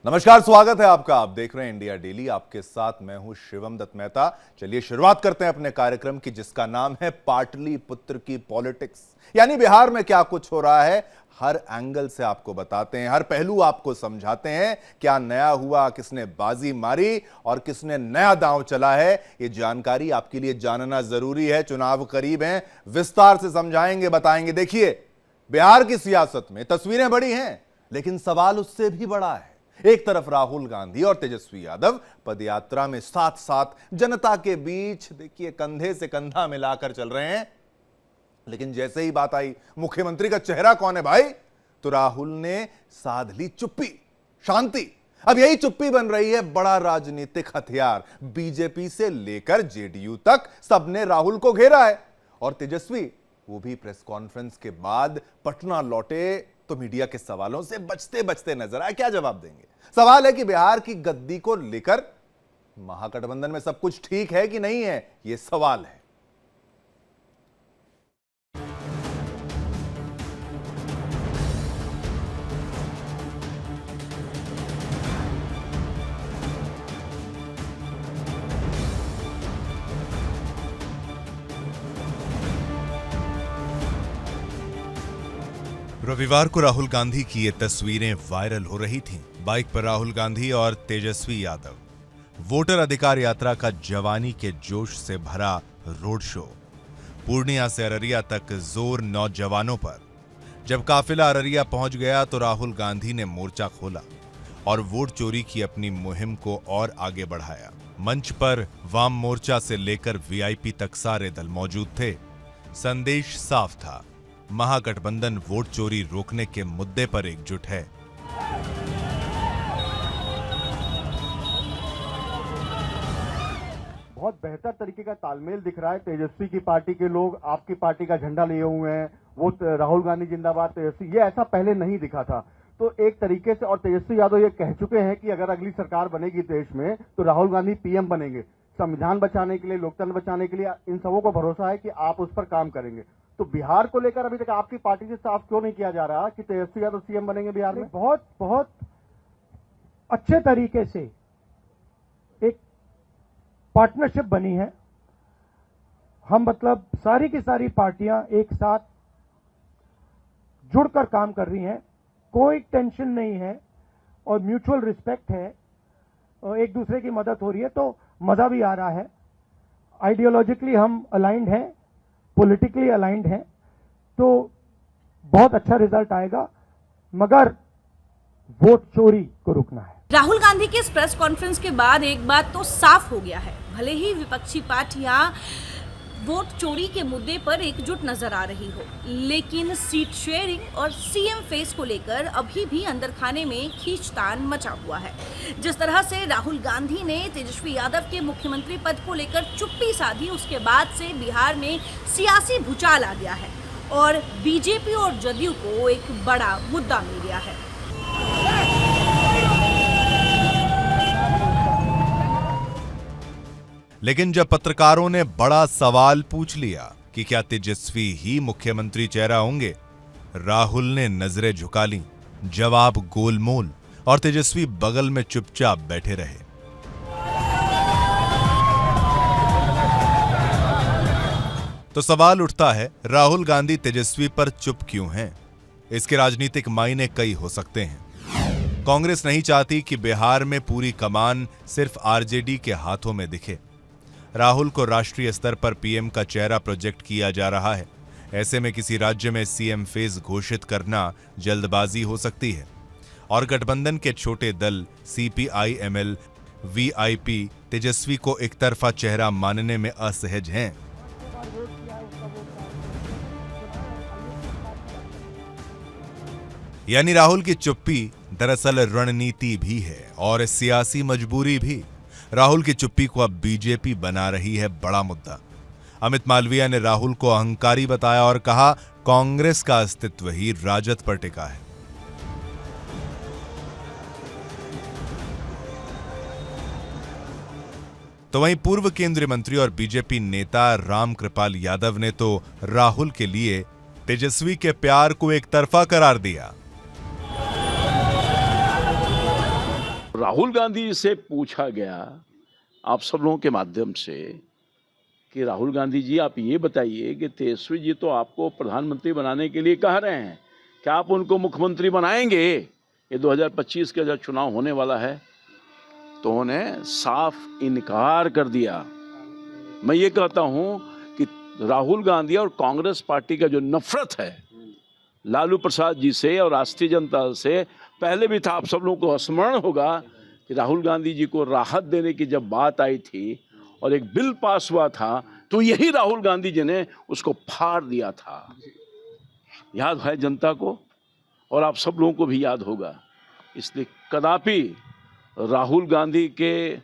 नमस्कार, स्वागत है आपका। आप देख रहे हैं इंडिया डेली। आपके साथ मैं हूं शिवम दत्त मेहता। चलिए शुरुआत करते हैं अपने कार्यक्रम की, जिसका नाम है पाटलिपुत्र की पॉलिटिक्स। यानी बिहार में क्या कुछ हो रहा है, हर एंगल से आपको बताते हैं, हर पहलू आपको समझाते हैं। क्या नया हुआ, किसने बाजी मारी और किसने नया दांव चला है, ये जानकारी आपके लिए जानना जरूरी है। चुनाव करीब हैं, विस्तार से समझाएंगे, बताएंगे। देखिए, बिहार की सियासत में तस्वीरें बड़ी हैं, लेकिन सवाल उससे भी बड़ा है। एक तरफ राहुल गांधी और तेजस्वी यादव पदयात्रा में साथ साथ जनता के बीच, देखिए, कंधे से कंधा मिलाकर चल रहे हैं। लेकिन जैसे ही बात आई मुख्यमंत्री का चेहरा कौन है भाई, तो राहुल ने साध ली चुप्पी, शांति। अब यही चुप्पी बन रही है बड़ा राजनीतिक हथियार। बीजेपी से लेकर जेडीयू तक सबने राहुल को घेरा है। और तेजस्वी, वो भी प्रेस कॉन्फ्रेंस के बाद पटना लौटे तो मीडिया के सवालों से बचते बचते नजर आए। क्या जवाब देंगे? सवाल है कि बिहार की गद्दी को लेकर महागठबंधन में सब कुछ ठीक है कि नहीं है, यह सवाल है। रविवार को राहुल गांधी की ये तस्वीरें वायरल हो रही थीं। बाइक पर राहुल गांधी और तेजस्वी यादव। वोटर अधिकार यात्रा का जवानी के जोश से भरा रोड शो। पूर्णिया से अररिया तक जोर नौजवानों पर। जब काफिला अररिया पहुंच गया तो राहुल गांधी ने मोर्चा खोला और वोट चोरी की अपनी मुहिम को और आगे बढ़ाया। मंच पर वाम मोर्चा से लेकर वीआईपी तक सारे दल मौजूद थे। संदेश साफ था, महागठबंधन वोट चोरी रोकने के मुद्दे पर एकजुट है। बहुत बेहतर तरीके का तालमेल दिख रहा है। तेजस्वी की पार्टी के लोग आपकी पार्टी का झंडा लिए हुए हैं, वो राहुल गांधी जिंदाबाद तेजस्वी, ये ऐसा पहले नहीं दिखा था। तो एक तरीके से, और तेजस्वी यादव ये कह चुके हैं कि अगर अगली सरकार बनेगी देश में तो राहुल गांधी पीएम बनेंगे। संविधान बचाने के लिए, लोकतंत्र बचाने के लिए इन सबों को भरोसा है कि आप उस पर काम करेंगे। तो बिहार को लेकर अभी तक आपकी पार्टी से साफ क्यों नहीं किया जा रहा कि तेजस्वी यादव सीएम बनेंगे बिहार में? बहुत बहुत अच्छे तरीके से एक पार्टनरशिप बनी है। हम मतलब सारी की सारी पार्टियां एक साथ जुड़कर काम कर रही हैं। कोई टेंशन नहीं है और म्यूचुअल रिस्पेक्ट है और एक दूसरे की मदद हो रही है, तो मजा भी आ रहा है। आइडियोलॉजिकली हम अलाइंड हैं, पॉलिटिकली अलाइंड हैं, तो बहुत अच्छा रिजल्ट आएगा, मगर वोट चोरी को रुकना है। राहुल गांधी के इस प्रेस कॉन्फ्रेंस के बाद एक बात तो साफ हो गया है, भले ही विपक्षी पार्टियां वोट चोरी के मुद्दे पर एकजुट नजर आ रही हो, लेकिन सीट शेयरिंग और सीएम फेस को लेकर अभी भी अंदर खाने में खींचतान मचा हुआ है। जिस तरह से राहुल गांधी ने तेजस्वी यादव के मुख्यमंत्री पद को लेकर चुप्पी साधी, उसके बाद से बिहार में सियासी भूचाल आ गया है और बीजेपी और जदयू को एक बड़ा मुद्दा मिल गया है। लेकिन जब पत्रकारों ने बड़ा सवाल पूछ लिया कि क्या तेजस्वी ही मुख्यमंत्री चेहरा होंगे, राहुल ने नजरें झुका लीं, जवाब गोलमोल, और तेजस्वी बगल में चुपचाप बैठे रहे। तो सवाल उठता है, राहुल गांधी तेजस्वी पर चुप क्यों हैं? इसके राजनीतिक मायने कई हो सकते हैं। कांग्रेस नहीं चाहती कि बिहार में पूरी कमान सिर्फ आरजेडी के हाथों में दिखे। राहुल को राष्ट्रीय स्तर पर पीएम का चेहरा प्रोजेक्ट किया जा रहा है। ऐसे में किसी राज्य में सीएम फेस घोषित करना जल्दबाजी हो सकती है और गठबंधन के छोटे दल सीपीआई-एमएल, वीआईपी तेजस्वी को एक तरफा चेहरा मानने में असहज हैं। यानी राहुल की चुप्पी दरअसल रणनीति भी है और सियासी मजबूरी भी। राहुल की चुप्पी को अब बीजेपी बना रही है बड़ा मुद्दा। अमित मालवीय ने राहुल को अहंकारी बताया और कहा, कांग्रेस का अस्तित्व ही राजद पर टिका है। तो वहीं पूर्व केंद्रीय मंत्री और बीजेपी नेता रामकृपाल यादव ने तो राहुल के लिए तेजस्वी के प्यार को एक तरफा करार दिया। राहुल गांधी जी से पूछा गया आप सब लोगों के माध्यम से कि राहुल गांधी जी आप ये बताइए कि तेजस्वी जी तो आपको प्रधानमंत्री बनाने के लिए कह रहे हैं, क्या आप उनको मुख्यमंत्री बनाएंगे? ये 2025 का जब चुनाव होने वाला है तो उन्होंने साफ इनकार कर दिया। मैं ये कहता हूं कि राहुल गांधी और कांग्रेस पार्टी का जो नफरत है लालू प्रसाद जी से और राष्ट्रीय जनता दल से पहले भी था। आप सब लोगों को स्मरण होगा कि राहुल गांधी जी को राहत देने की जब बात आई थी और एक बिल पास हुआ था तो यही राहुल गांधी जी ने उसको फाड़ दिया था। याद है जनता को और आप सब लोगों को भी याद होगा। इसलिए कदापि राहुल गांधी के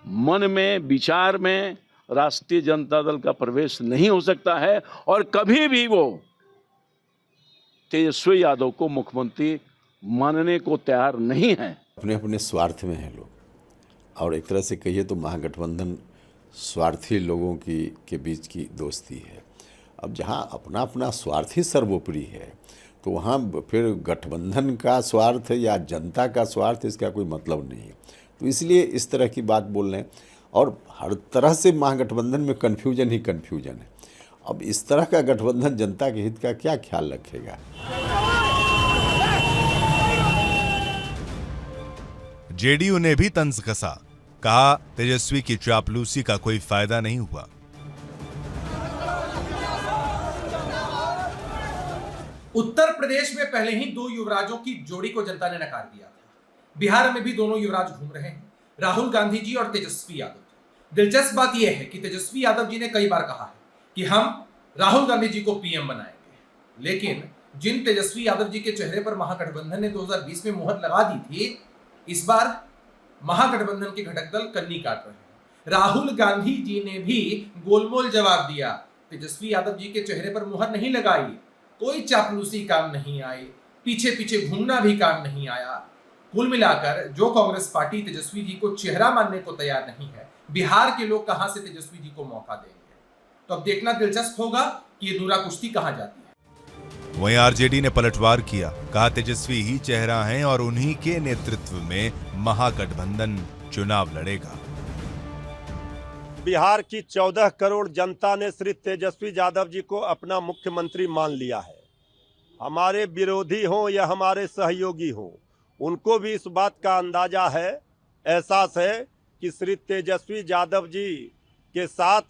मन में, विचार में राष्ट्रीय जनता दल का प्रवेश नहीं हो सकता है और कभी भी वो तेजस्वी यादव को मुख्यमंत्री मानने को तैयार नहीं है। अपने अपने स्वार्थ में हैं लोग, और एक तरह से कहिए तो महागठबंधन स्वार्थी लोगों के बीच की दोस्ती है। अब जहां अपना अपना स्वार्थ ही सर्वोपरि है तो वहां फिर गठबंधन का स्वार्थ या जनता का स्वार्थ इसका कोई मतलब नहीं है। तो इसलिए इस तरह की बात बोल रहे हैं और हर तरह से महागठबंधन में कन्फ्यूजन ही कन्फ्यूजन है। अब इस तरह का गठबंधन जनता के हित का क्या ख्याल रखेगा? जेडीयू ने भी तंज कसा, कहा तेजस्वी की चापलूसी का कोई फायदा नहीं हुआ। उत्तर प्रदेश में पहले ही 2 युवराजों की जोड़ी को जनता ने नकार दिया था। बिहार में भी दोनों युवराज घूम रहे हैं, राहुल गांधी जी और तेजस्वी यादव। दिलचस्प बात यह है कि तेजस्वी यादव जी ने कई बार कहा है कि हम राहुल गांधी जी को पीएम बनाएंगे, लेकिन जिन तेजस्वी यादव जी के चेहरे पर महागठबंधन ने 2020 में मुहर लगा दी थी, इस बार महागठबंधन के घटक दल कन्नी काट रहे हैं। राहुल गांधी जी ने भी गोलमोल जवाब दिया, तेजस्वी यादव जी के चेहरे पर मुहर नहीं लगाई, कोई चापलूसी काम नहीं आई, पीछे पीछे घूमना भी काम नहीं आया। कुल मिलाकर जो कांग्रेस पार्टी तेजस्वी जी को चेहरा मानने को तैयार नहीं है, बिहार के लोग कहां से तेजस्वी जी को मौका देंगे? तो अब देखना दिलचस्प होगा कि ये दूरा कुश्ती कहां जाती है। वहीं आरजेडी ने पलटवार किया, कहा तेजस्वी ही चेहरा हैं और उन्हीं के नेतृत्व में महागठबंधन चुनाव लड़ेगा। बिहार की 14 करोड़ जनता ने श्री तेजस्वी यादव जी को अपना मुख्यमंत्री मान लिया है। हमारे विरोधी हों या हमारे सहयोगी हों, उनको भी इस बात का अंदाजा है, एहसास है कि श्री तेजस्वी यादव जी के साथ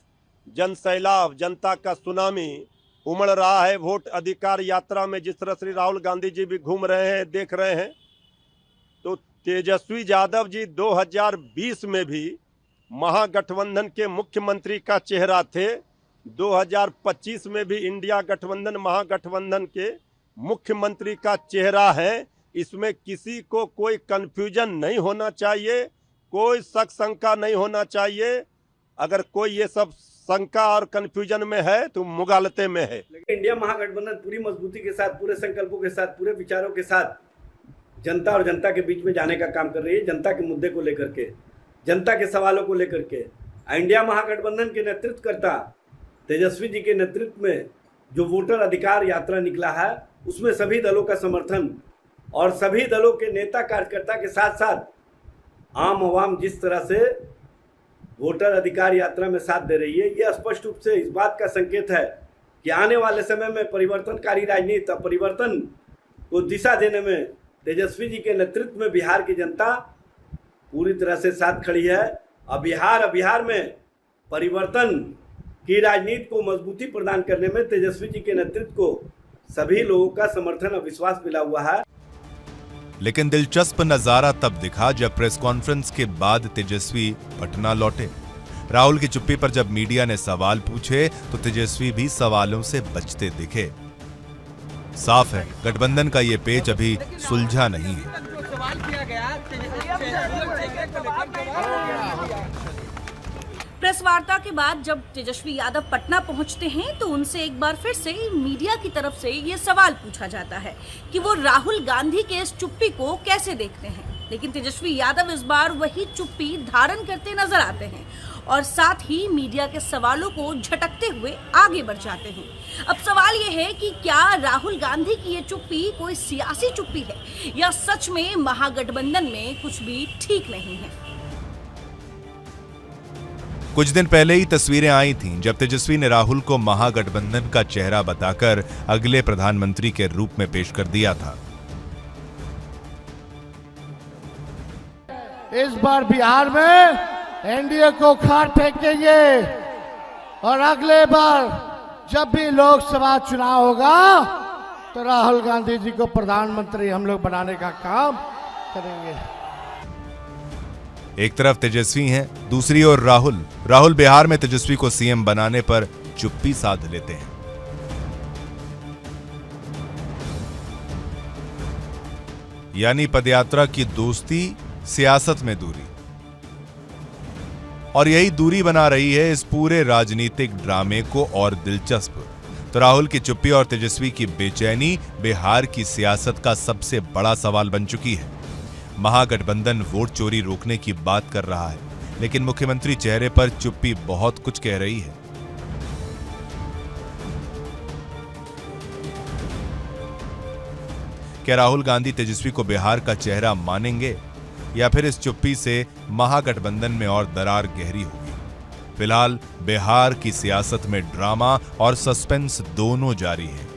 जनसैलाब, जनता का सुनामी उमड़ रहा है। वोट अधिकार यात्रा में जिस तरह श्री राहुल गांधी जी भी घूम रहे हैं, देख रहे हैं, तो तेजस्वी यादव जी 2020 में भी महागठबंधन के मुख्यमंत्री का चेहरा थे। 2025 में भी इंडिया गठबंधन महागठबंधन के मुख्यमंत्री का चेहरा है। इसमें किसी को कोई कंफ्यूजन नहीं होना चाहिए, कोई शक शंका नहीं होना चाहिए। अगर कोई ये सब शंका और कंफ्यूजन में है तो मुगालते में है। इंडिया महागठबंधन पूरी मजबूती के साथ, पूरे संकल्पों के साथ, पूरे विचारों के साथ जनता और जनता के बीच में जाने का काम कर रही है। जनता के मुद्दे को लेकर के, जनता के सवालों को लेकर के इंडिया महागठबंधन के नेतृत्वकर्ता तेजस्वी जी के नेतृत्व में जो वोटर अधिकार यात्रा निकला है, उसमें सभी दलों का समर्थन और सभी दलों के नेता कार्यकर्ता के साथ साथ आम आवाम जिस तरह से वोटर अधिकार यात्रा में साथ दे रही है, यह स्पष्ट रूप से इस बात का संकेत है कि आने वाले समय में परिवर्तनकारी राजनीति और परिवर्तन को दिशा देने में तेजस्वी जी के नेतृत्व में बिहार की जनता पूरी तरह से साथ खड़ी है। अब बिहार में परिवर्तन की राजनीति को मजबूती प्रदान करने में तेजस्वी जी के नेतृत्व को सभी लोगों का समर्थन और विश्वास मिला हुआ है। लेकिन दिलचस्प नजारा तब दिखा जब प्रेस कॉन्फ्रेंस के बाद तेजस्वी पटना लौटे। राहुल की चुप्पी पर जब मीडिया ने सवाल पूछे तो तेजस्वी भी सवालों से बचते दिखे। साफ है गठबंधन का ये पेच अभी सुलझा नहीं है। प्रेस वार्ता के बाद जब तेजस्वी यादव पटना पहुंचते हैं तो उनसे एक बार फिर से मीडिया की तरफ से ये सवाल पूछा जाता है कि वो राहुल गांधी के इस चुप्पी को कैसे देखते हैं। लेकिन तेजस्वी यादव इस बार वही चुप्पी धारण करते नजर आते हैं और साथ ही मीडिया के सवालों को झटकते हुए आगे बढ़ जाते हैं। अब सवाल ये है कि क्या राहुल गांधी की ये चुप्पी कोई सियासी चुप्पी है या सच में महागठबंधन में कुछ भी ठीक नहीं है। कुछ दिन पहले ही तस्वीरें आई थीं जब तेजस्वी ने राहुल को महागठबंधन का चेहरा बताकर अगले प्रधानमंत्री के रूप में पेश कर दिया था। इस बार बिहार में एनडीए को खाट फेंकेंगे और अगले बार जब भी लोकसभा चुनाव होगा तो राहुल गांधी जी को प्रधानमंत्री हम लोग बनाने का काम करेंगे। एक तरफ तेजस्वी हैं, दूसरी ओर राहुल बिहार में तेजस्वी को सीएम बनाने पर चुप्पी साध लेते हैं। यानी पदयात्रा की दोस्ती, सियासत में दूरी, और यही दूरी बना रही है इस पूरे राजनीतिक ड्रामे को और दिलचस्प। तो राहुल की चुप्पी और तेजस्वी की बेचैनी बिहार की सियासत का सबसे बड़ा सवाल बन चुकी है। महागठबंधन वोट चोरी रोकने की बात कर रहा है, लेकिन मुख्यमंत्री चेहरे पर चुप्पी बहुत कुछ कह रही है। क्या राहुल गांधी तेजस्वी को बिहार का चेहरा मानेंगे या फिर इस चुप्पी से महागठबंधन में और दरार गहरी होगी? फिलहाल बिहार की सियासत में ड्रामा और सस्पेंस दोनों जारी है।